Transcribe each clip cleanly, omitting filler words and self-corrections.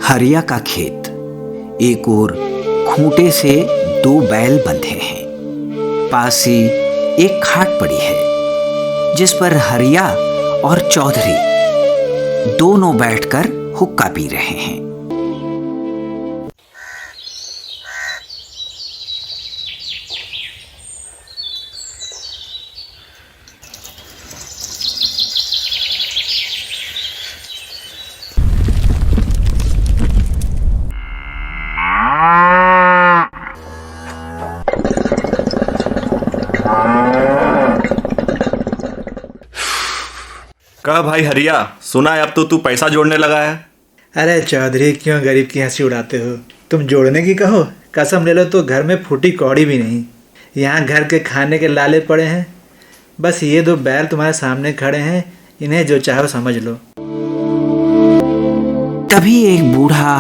हरिया का खेत, एक ओर खूंटे से 2 बैल बंधे हैं। पास ही एक खाट पड़ी है जिस पर हरिया और चौधरी दोनों बैठकर हुक्का पी रहे हैं। कहा भाई हरिया, सुना है अब तो तू पैसा जोड़ने लगा है। अरे चौधरी, क्यों गरीब की हंसी उड़ाते हो? तुम जोड़ने की कहो, कसम ले लो तो घर में फूटी कौड़ी भी नहीं। यहाँ घर के खाने के लाले पड़े हैं, बस ये 2 बैल तुम्हारे सामने खड़े हैं, इन्हें जो चाहो समझ लो। तभी एक बूढ़ा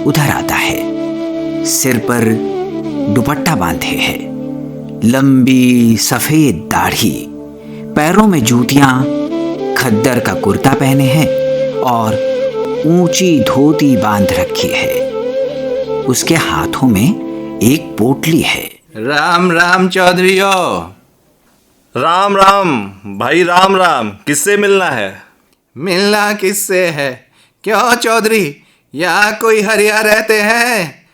उधर आता है, सिर पर दुपट्टा बांधे है, लंबी सफेद दाढ़ी, पैरों में जूतियां, खद्दर का कुर्ता पहने हैं और ऊंची धोती बांध रखी है। उसके हाथों में एक पोटली है। राम राम चौधरीयो। राम राम भाई, राम राम। किससे मिलना है? मिलना किससे है? क्यों चौधरी, यहाँ कोई हरिया रहते हैं?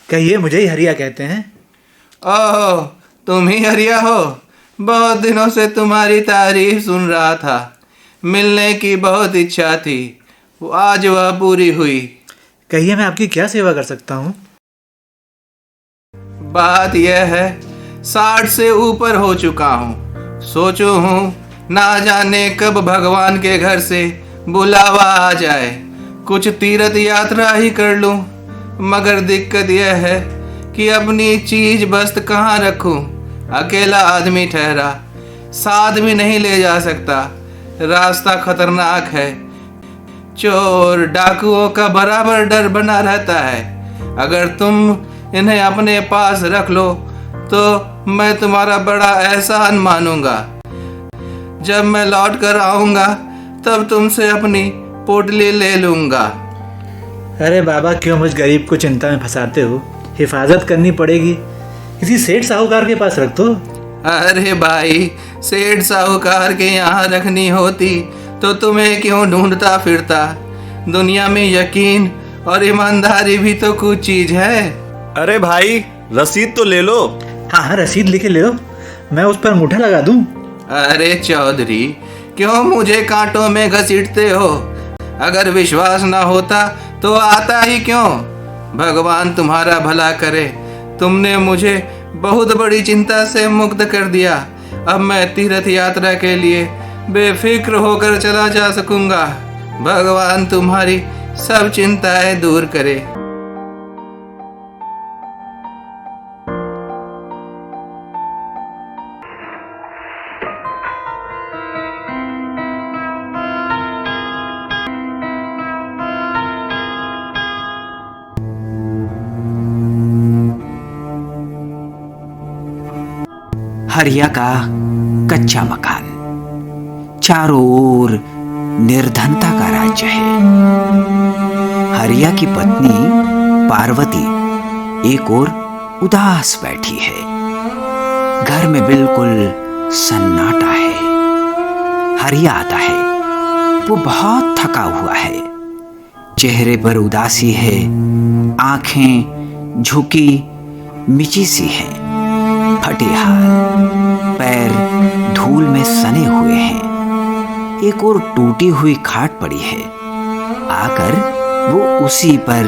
कहिए, मुझे ही हरिया कहते हैं। ओह, तुम ही हरिया हो। बहुत दिनों से तुम्हारी तारीफ सुन रहा था। मिलने की बहुत इच्छा थी, आज वह पूरी हुई। कहिए, मैं आपकी क्या सेवा कर सकता हूँ? बात यह है, 60 से ऊपर हो चुका हूँ। सोचो हूँ ना जाने कब भगवान के घर से बुलावा आ जाए, कुछ तीर्थ यात्रा ही कर लूँ। मगर दिक्कत यह है कि अपनी चीज बस्त कहाँ रखूँ। अकेला आदमी ठहरा, साथ भी नहीं ले जा सकता। रास्ता खतरनाक है, चोर डाकुओं का बराबर डर बना रहता है। अगर तुम इन्हें अपने पास रख लो तो मैं तुम्हारा बड़ा एहसान मानूंगा। जब मैं लौट कर आऊंगा तब तुमसे अपनी पोटली ले लूंगा। अरे बाबा, क्यों मुझ गरीब को चिंता में फंसाते हो? हिफाजत करनी पड़ेगी, किसी सेठ साहूकार के पास रख दो। अरे भाई, सेठ साहूकार के यहाँ रखनी होती तो तुम्हें क्यों ढूंढता फिरता? दुनिया में यकीन और ईमानदारी भी तो कुछ चीज है। अरे भाई, रसीद तो ले लो। हाँ हाँ, रसीद लिखे ले लो, मैं उस पर अंगूठा लगा दूं। अरे चौधरी, क्यों मुझे कांटों में घसीटते हो? अगर विश्वास ना होता तो आता ही क्यों? भगवान तुम्हारा भला करे। तुमने मुझे बहुत बड़ी चिंता से मुक्त कर दिया। अब मैं तीर्थ यात्रा के लिए बेफिक्र होकर चला जा सकूंगा। भगवान तुम्हारी सब चिंताएं दूर करे। हरिया का कच्चा मकान, चारों ओर निर्धनता का राज्य है। हरिया की पत्नी पार्वती एक ओर उदास बैठी है। घर में बिल्कुल सन्नाटा है। हरिया आता है, वो बहुत थका हुआ है, चेहरे पर उदासी है, आंखें झुकी मिची सी हैं, फटे हाथ, पैर धूल में सने हुए हैं। एक और टूटी हुई खाट पड़ी है। आकर वो उसी पर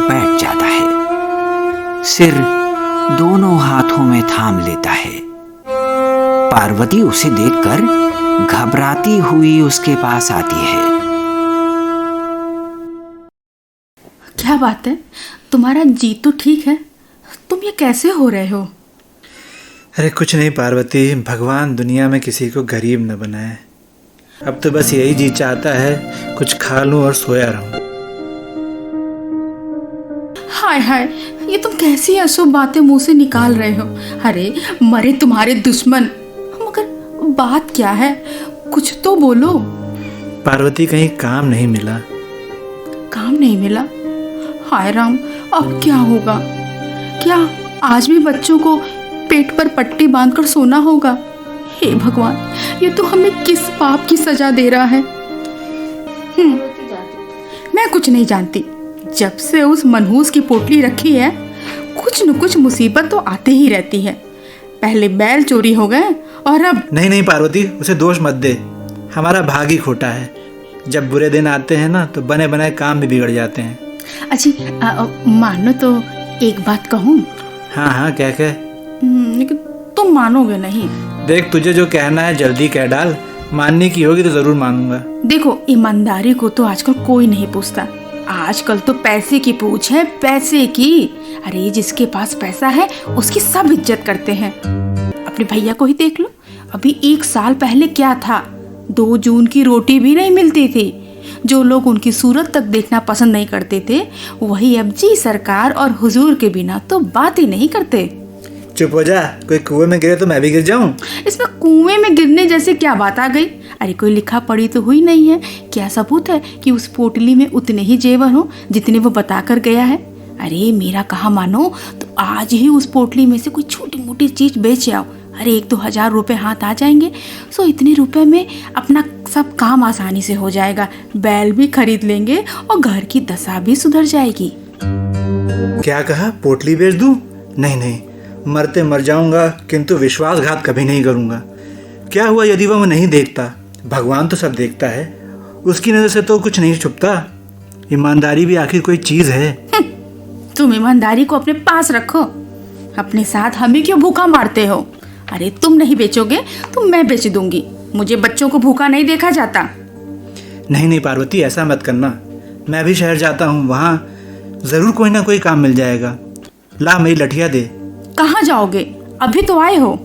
बैठ जाता है, सिर दोनों हाथों में थाम लेता है। पार्वती उसे देखकर घबराती हुई उसके पास आती है। क्या बात है, तुम्हारा जी तो ठीक है? तुम ये कैसे हो रहे हो? अरे कुछ नहीं पार्वती, भगवान दुनिया में किसी को गरीब न बनाए। अब तो बस यही जी चाहता है कुछ खा लूं और सोया रहूं। हाय हाय, ये तुम कैसी अशुभ बातें मुंह से निकाल रहे हो? अरे मरे तुम्हारे दुश्मन, मगर बात क्या है? कुछ तो बोलो। पार्वती, कहीं काम नहीं मिला? काम नहीं मिला? हाय राम, अब क्या होगा? क्या आज भी बच्चों को पेट पर पट्टी बांधकर सोना होगा? हे भगवान, ये तो हमें किस पाप की सजा दे रहा है। मैं कुछ नहीं जानती। जब से उस मनहूस की पोटली रखी है, कुछ न कुछ मुसीबत तो आती ही रहती है। पहले बैल चोरी हो गए और अब नहीं पार्वती, उसे दोष मत दे। हमारा भाग ही खोटा है। जब बुरे दिन आते हैं ना तो बने बनाए काम भी बिगड़ जाते हैं। अच्छी मानो तो एक बात कहूँ? हाँ, क्या कह? लेकिन तुम मानोगे नहीं। देख, तुझे जो कहना है जल्दी कह डाल। मानने की होगी तो जरूर मानूंगा। देखो, ईमानदारी को तो आजकल कोई नहीं पूछता। आजकल तो पैसे की पूछ है, पैसे की। अरे जिसके पास पैसा है उसकी सब इज्जत करते हैं। अपने भैया को ही देख लो, अभी 1 साल पहले क्या था, 2 जून की रोटी भी नहीं मिलती थी। जो लोग उनकी सूरत तक देखना पसंद नहीं करते थे, वही अब जी सरकार और हुजूर के बिना तो बात ही नहीं करते। चुप हो जा। कोई कुएं में गिरे तो मैं भी गिर जाऊं? इसमें कुएं में गिरने जैसे क्या बात आ गई? अरे कोई लिखा पढ़ी तो हुई नहीं है। क्या सबूत है कि उस पोटली में उतने ही जेवर हो जितने वो बता कर गया है? अरे मेरा कहा मानो तो आज ही उस पोटली में से कोई छोटी मोटी चीज बेच आओ। अरे 1-2 हजार रुपए हाथ आ जाएंगे। सो इतने रुपए में अपना सब काम आसानी से हो जाएगा। बैल भी खरीद लेंगे और घर की दशा भी सुधर जाएगी। क्या कहा? पोटली बेच दूं? नहीं, मरते मर जाऊंगा, किंतु विश्वासघात कभी नहीं करूंगा। क्या हुआ यदि वह नहीं देखता? भगवान तो सब देखता है, उसकी नजर से तो कुछ नहीं छुपता। ईमानदारी भी आखिर कोई चीज है। तुम ईमानदारी को अपने पास रखो, अपने साथ हमें क्यों भूखा मारते हो? अरे तुम नहीं बेचोगे तो मैं बेच दूंगी। मुझे बच्चों को भूखा नहीं देखा जाता। नहीं पार्वती, ऐसा मत करना। मैं भी शहर जाता हूँ, वहाँ जरूर कोई ना कोई काम मिल जाएगा। ला मेरी लठिया दे। कहाँ जाओगे? अभी तो आए हो।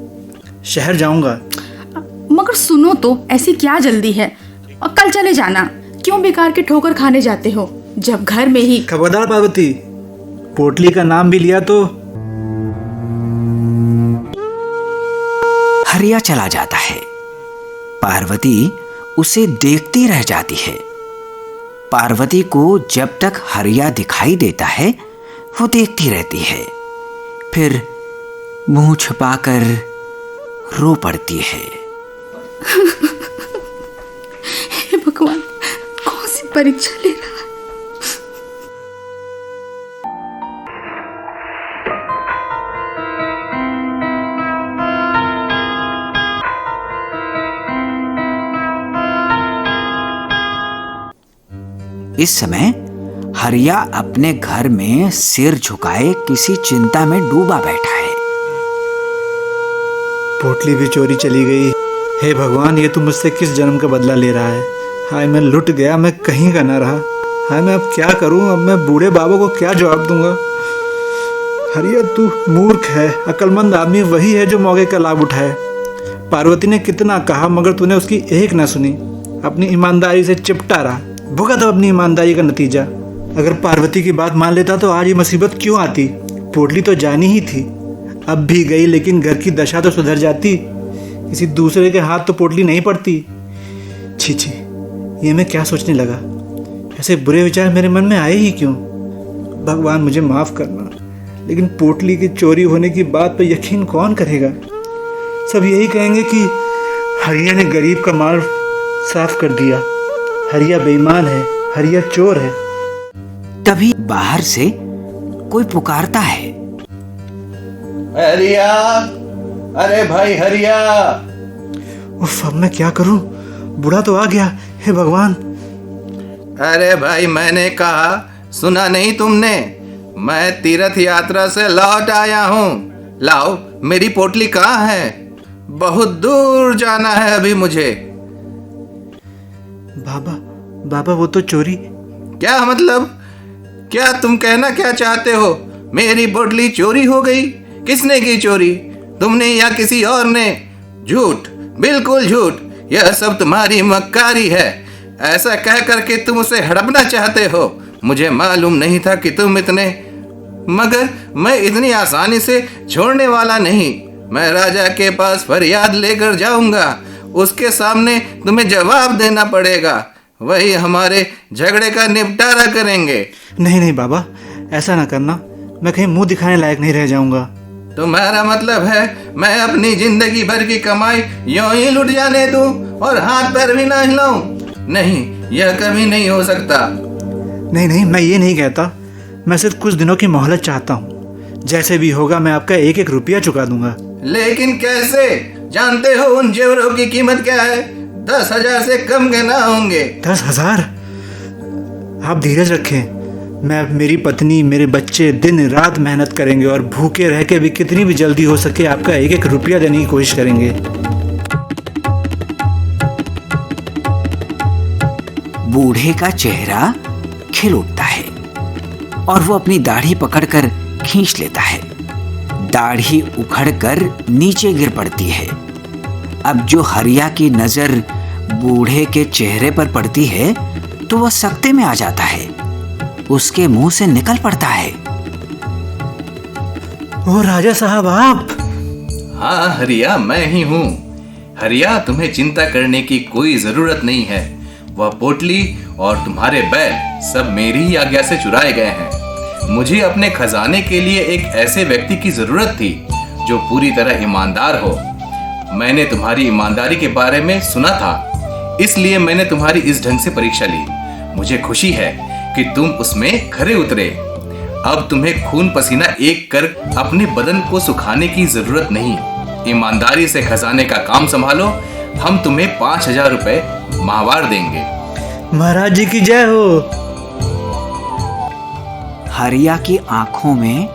शहर जाऊंगा। मगर सुनो तो, ऐसी क्या जल्दी है? और कल चले जाना। क्यों बेकार के ठोकर खाने जाते हो जब घर में ही? खबरदार पार्वती, पोटली का नाम भी लिया तो। हरिया चला जाता है। पार्वती उसे देखती रह जाती है। पार्वती को जब तक हरिया दिखाई देता है वो देखती रहती है, फिर मुंह छुपाकर रो पड़ती है। हे भगवान, कौन सी परीक्षा ले रहा है? इस समय हरिया अपने घर में सिर झुकाए किसी चिंता में डूबा बैठा है। पोटली भी चोरी चली गई। हे भगवान, ये तू मुझसे किस जन्म का बदला ले रहा है? हाय मैं लुट गया, मैं कहीं का ना रहा। हाय मैं अब क्या करूं? अब मैं बूढ़े बाबा को क्या जवाब दूंगा? हरिया तू मूर्ख है। अक्लमंद आदमी वही है जो मौके का लाभ उठाए। पार्वती ने कितना कहा मगर तूने उसकी एक ना सुनी। अपनी ईमानदारी से चिपटा रहा, भुगत अब अपनी ईमानदारी का नतीजा। अगर पार्वती की बात मान लेता तो आज ये मुसीबत क्यों आती? पोटली तो जानी ही थी, अब भी गई, लेकिन घर की दशा तो सुधर जाती। किसी दूसरे के हाथ तो पोटली नहीं पड़ती। छी, ये मैं क्या सोचने लगा? ऐसे बुरे विचार मेरे मन में आए ही क्यों? भगवान मुझे माफ़ करना, लेकिन पोटली की चोरी होने की बात पर यकीन कौन करेगा? सब यही कहेंगे कि हरिया ने गरीब का माल साफ कर दिया, हरिया बेईमान है, हरिया चोर है। तभी बाहर से कोई पुकारता है। हरिया, अरे भाई हरिया। उफ, अब मैं क्या करूं? बूढ़ा तो आ गया। हे भगवान। अरे भाई, मैंने कहा, सुना नहीं तुमने? मैं तीर्थ यात्रा से लौट आया हूँ। लाओ, मेरी पोटली कहाँ है? बहुत दूर जाना है अभी मुझे। बाबा वो तो चोरी। क्या मतलब? क्या तुम कहना क्या चाहते हो? मेरी पोटली चोरी हो गई? किसने की चोरी? तुमने या किसी और ने? झूठ, बिल्कुल झूठ। यह सब तुम्हारी मक्कारी है। ऐसा कह करके तुम उसे हड़पना चाहते हो। मुझे मालूम नहीं था कि तुम इतने, मगर मैं इतनी आसानी से छोड़ने वाला नहीं। मैं राजा के पास फरियाद लेकर जाऊंगा। उसके सामने तुम्हें जवाब देना पड़ेगा। वही हमारे झगड़े का निपटारा करेंगे। नहीं बाबा, ऐसा ना करना, मैं कहीं मुंह दिखाने लायक नहीं रह जाऊंगा। तुम्हारा मतलब है मैं अपनी जिंदगी भर की कमाई यूं ही लुट जाने दूं और हाथ पैर भी ना हिलाऊं? नहीं, यह कभी नहीं हो सकता। नहीं नहीं, मैं ये नहीं कहता, मैं सिर्फ कुछ दिनों की मोहलत चाहता हूँ। जैसे भी होगा मैं आपका 1-1 रुपया चुका दूंगा। लेकिन कैसे? जानते हो उन जेवरों की कीमत क्या है? 10,000 से कम के ना होंगे। 10,000? आप धीरज रखें, मेरी पत्नी, मेरे बच्चे दिन रात मेहनत करेंगे और भूखे रह के भी कितनी भी जल्दी हो सके आपका 1-1 रुपया देने की कोशिश करेंगे। बूढ़े का चेहरा खिल उठता है और वो अपनी दाढ़ी पकड़कर खींच लेता है। दाढ़ी उखड़कर नीचे गिर पड़ती है। अब जो हरिया की नजर बूढ़े के चेहरे पर पड़ती है तो वह सकते में आ जाता है। उसके मुंह से निकल पड़ता है, ओ राजा साहब आप? हाँ हरिया, मैं ही हूँ। हरिया, तुम्हें चिंता करने की कोई जरूरत नहीं है। वह पोटली और तुम्हारे बैल सब मेरी ही आज्ञा से चुराए गए हैं। मुझे अपने खजाने के लिए एक ऐसे व्यक्ति की जरूरत थी जो पूरी तरह ईमानदार हो। मैंने तुम्हारी ईमानदारी के बारे में सुना था, इसलिए मैंने तुम्हारी इस ढंग से परीक्षा ली। मुझे खुशी है कि तुम उसमें खरे उतरे। अब तुम्हें खून पसीना एक कर अपने बदन को सुखाने की जरूरत नहीं। ईमानदारी से खजाने का काम संभालो। हम तुम्हें 5,000 रुपए माहवार देंगे। महाराज जी की जय हो। हरिया की आंखों में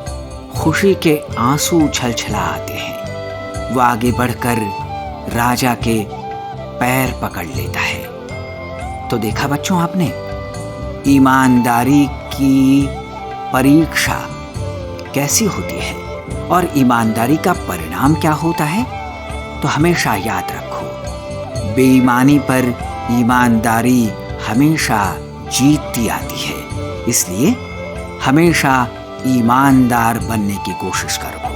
खुशी के आंसू छलछला आते हैं। वह आगे बढ़कर राजा के पैर पकड़ लेता है। तो देखा बच्चों आपने, ईमानदारी की परीक्षा कैसी होती है और ईमानदारी का परिणाम क्या होता है। तो हमेशा याद रखो, बेईमानी पर ईमानदारी हमेशा जीतती आती है। इसलिए हमेशा ईमानदार बनने की कोशिश करो।